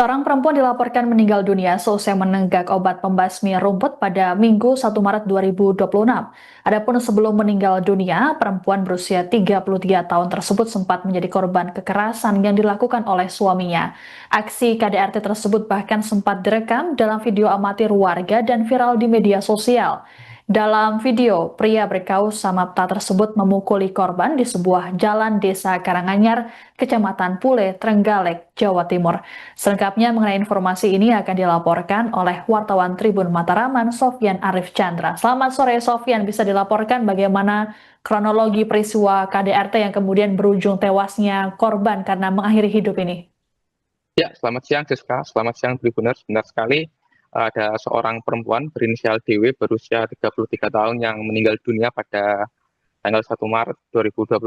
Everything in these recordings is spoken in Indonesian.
Seorang perempuan dilaporkan meninggal dunia seusai menenggak obat pembasmi rumput pada Minggu 1 Maret 2026. Adapun sebelum meninggal dunia, perempuan berusia 33 tahun tersebut sempat menjadi korban kekerasan yang dilakukan oleh suaminya. Aksi KDRT tersebut bahkan sempat direkam dalam video amatir warga dan viral di media sosial. Dalam video, pria berkaus samapta tersebut memukuli korban di sebuah jalan desa Karanganyar, Kecamatan Pule, Trenggalek, Jawa Timur. Selengkapnya mengenai informasi ini akan dilaporkan oleh wartawan Tribun Mataraman, Sofyan Arif Chandra. Selamat sore Sofyan, bisa dilaporkan bagaimana kronologi peristiwa KDRT yang kemudian berujung tewasnya korban karena mengakhiri hidup ini? Ya, selamat siang Siska, selamat siang Tribuners. Benar sekali, ada seorang perempuan berinisial DW berusia 33 tahun yang meninggal dunia pada tanggal 1 Maret 2026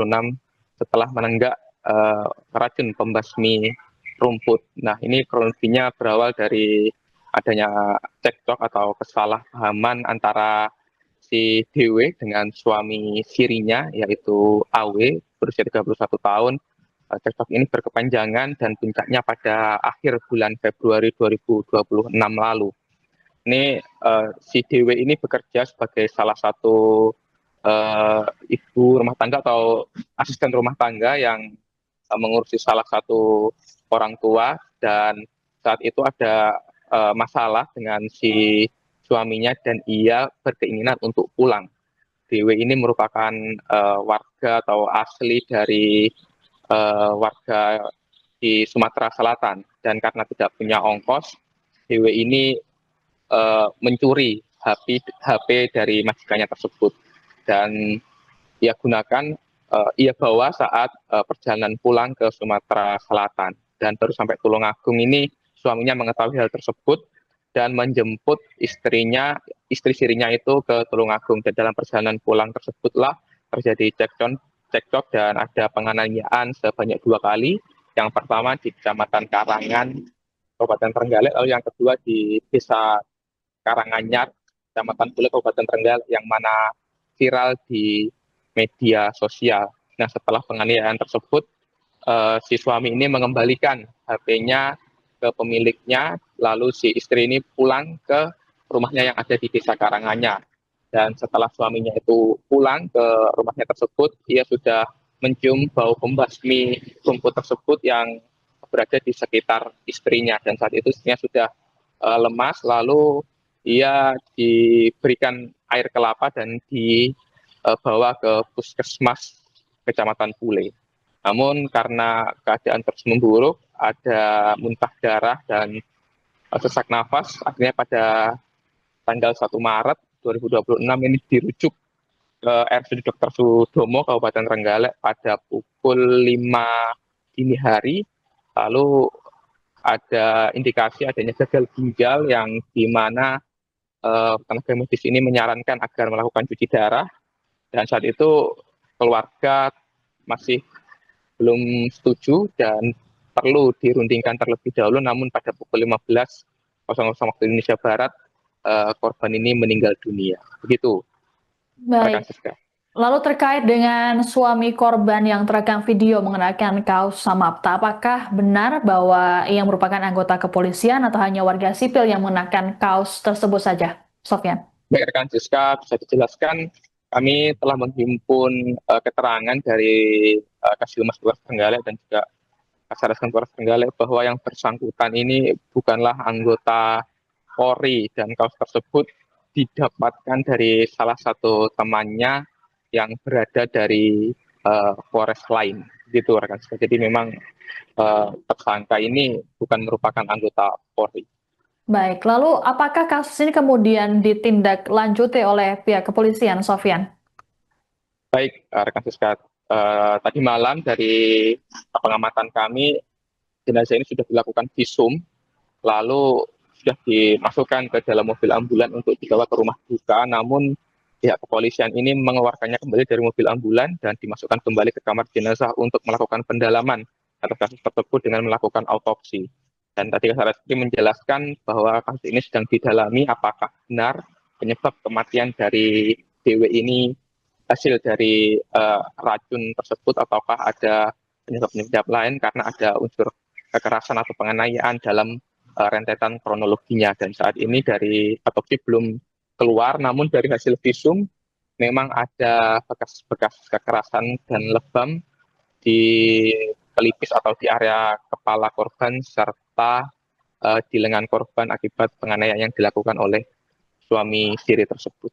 setelah menenggak racun pembasmi rumput. Nah, ini kronologinya berawal dari adanya cekcok atau kesalahpahaman antara si DW dengan suami sirinya, yaitu AW berusia 31 tahun. Cekcok ini berkepanjangan dan puncaknya pada akhir bulan Februari 2026 lalu. Ini si Dewe ini bekerja sebagai salah satu ibu rumah tangga atau asisten rumah tangga yang mengurusi salah satu orang tua, dan saat itu ada masalah dengan si suaminya dan ia berkeinginan untuk pulang. Dewe ini merupakan warga atau asli dari warga di Sumatera Selatan, dan karena tidak punya ongkos, DW ini mencuri HP dari majikannya tersebut dan ia bawa saat perjalanan pulang ke Sumatera Selatan, dan baru sampai Tulungagung ini suaminya mengetahui hal tersebut dan menjemput istri sirinya itu ke Tulungagung, dan dalam perjalanan pulang tersebutlah terjadi cekcok dan ada penganiayaan sebanyak 2 kali. Yang pertama di Kecamatan Karangan, Kabupaten Trenggalek, lalu yang kedua di Desa Karanganyar, Kecamatan Pule, Kabupaten Trenggalek, yang mana viral di media sosial. Nah, setelah penganiayaan tersebut, si suami ini mengembalikan HP-nya ke pemiliknya, lalu si istri ini pulang ke rumahnya yang ada di Desa Karanganyar. Dan setelah suaminya itu pulang ke rumahnya tersebut, ia sudah mencium bau pembasmi rumput tersebut yang berada di sekitar istrinya, dan saat itu istrinya sudah lemas, lalu ia diberikan air kelapa dan dibawa ke puskesmas Kecamatan Pule. Namun karena keadaan terus memburuk, ada muntah darah dan sesak nafas, akhirnya pada tanggal 1 Maret 2026 ini dirujuk ke RSUD Dr. Sudomo Kabupaten Trenggalek pada pukul 5 dini hari. Lalu ada indikasi adanya gagal ginjal, yang di mana tenaga medis ini menyarankan agar melakukan cuci darah, dan saat itu keluarga masih belum setuju dan perlu dirundingkan terlebih dahulu. Namun pada pukul 15.00 waktu Indonesia Barat, korban ini meninggal dunia. Begitu, rekan Baik. Siska. Lalu terkait dengan suami korban yang terekam video mengenakan kaos samapta, apakah benar bahwa ia merupakan anggota kepolisian atau hanya warga sipil yang mengenakan kaos tersebut saja, Sofyan? Baik, rekan Siska, bisa dijelaskan, kami telah menghimpun keterangan dari Kasih Humas Polres Trenggalek dan juga Kasareskrim Polres Trenggalek bahwa yang bersangkutan ini bukanlah anggota Polri, dan kaos tersebut didapatkan dari salah satu temannya yang berada dari Polres lain, gitu rekan. Jadi memang tersangka ini bukan merupakan anggota Polri. Baik, lalu apakah kasus ini kemudian ditindaklanjuti oleh pihak kepolisian, Sofyan? Baik, rekan Siska, tadi malam dari pengamatan kami, jenazah ini sudah dilakukan visum, lalu sudah dimasukkan ke dalam mobil ambulan untuk dibawa ke rumah duka. Namun pihak kepolisian ini mengeluarkannya kembali dari mobil ambulan dan dimasukkan kembali ke kamar jenazah untuk melakukan pendalaman atas kasus tersebut dengan melakukan autopsi. Dan tadi Kasareskrim menjelaskan bahwa kasus ini sedang didalami apakah benar penyebab kematian dari DW ini hasil dari racun tersebut, ataukah ada penyebab-penyebab lain karena ada unsur kekerasan atau penganiayaan dalam rentetan kronologinya. Dan saat ini dari otopsi belum keluar, namun dari hasil visum memang ada bekas-bekas kekerasan dan lebam di pelipis atau di area kepala korban serta di lengan korban akibat penganiayaan yang dilakukan oleh suami istri tersebut.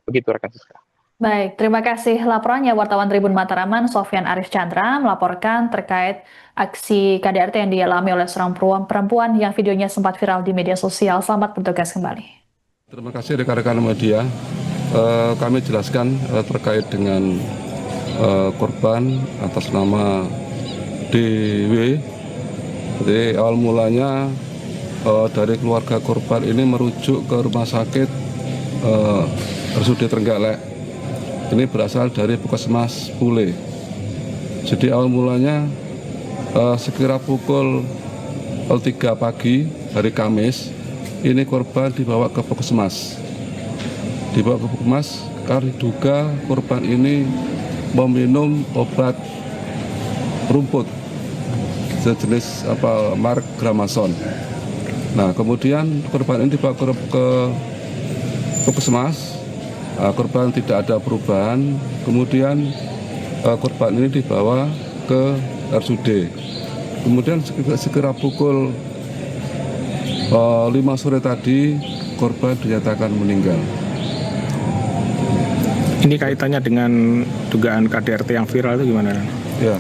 Begitu rekan Siska. Baik, terima kasih laporannya wartawan Tribun Mataraman Sofyan Arif Chandra melaporkan terkait aksi KDRT yang dialami oleh seorang perempuan yang videonya sempat viral di media sosial. Selamat bertugas kembali. Terima kasih rekan-rekan media. Kami jelaskan terkait dengan korban atas nama DW. Jadi awal mulanya dari keluarga korban ini merujuk ke rumah sakit RSUD Trenggalek. Ini berasal dari Puskesmas Pule. Jadi awal mulanya sekira pukul 3 pagi hari Kamis, ini korban dibawa ke Puskesmas. Dibawa ke Puskesmas karena diduga korban ini meminum obat rumput sejenis merek Gramason. Nah, kemudian korban ini dibawa ke Puskesmas. Korban tidak ada perubahan, kemudian korban ini dibawa ke RSUD. Kemudian sekira pukul 5 sore tadi korban dinyatakan meninggal. Ini kaitannya dengan dugaan KDRT yang viral itu gimana? Ya,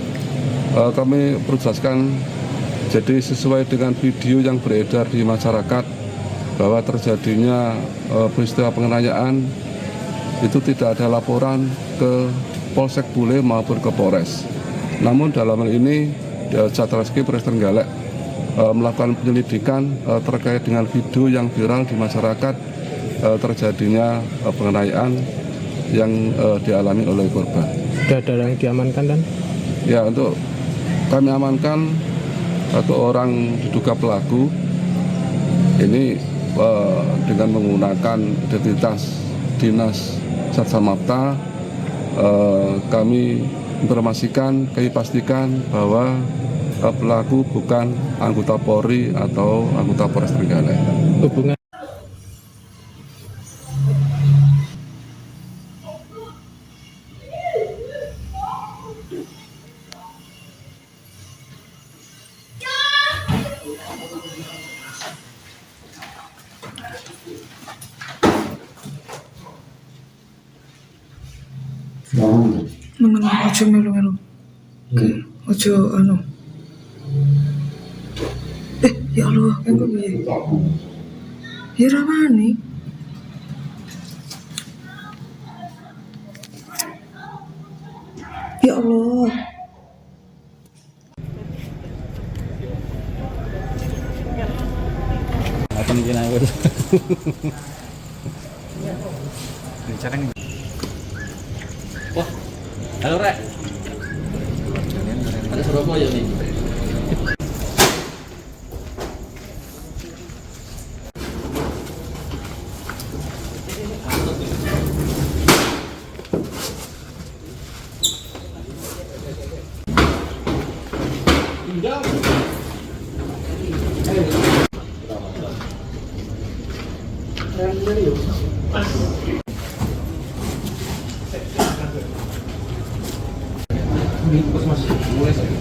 kami perlu jelaskan, jadi sesuai dengan video yang beredar di masyarakat bahwa terjadinya peristiwa penganiayaan itu tidak ada laporan ke Polsek Pule maupun ke Polres. Namun dalam hal ini Satreskrim Polres Trenggalek melakukan penyelidikan terkait dengan video yang viral di masyarakat terjadinya penganiayaan yang dialami oleh korban. Sudah ada yang diamankan dan? Ya, untuk kami amankan satu orang diduga pelaku ini dengan menggunakan identitas dinas Satsamapta. Kami informasikan, kami pastikan bahwa pelaku bukan anggota Polri atau anggota Polres Trenggalek. Hubungan Menengah ojo melu-melu. Ojo anu. Ya Allah, engko piye? Ya ramane. Ya Allah. apa mungkin aku? Wah, halo Rek. Ada Surabaya nih. Mas, mulai saya.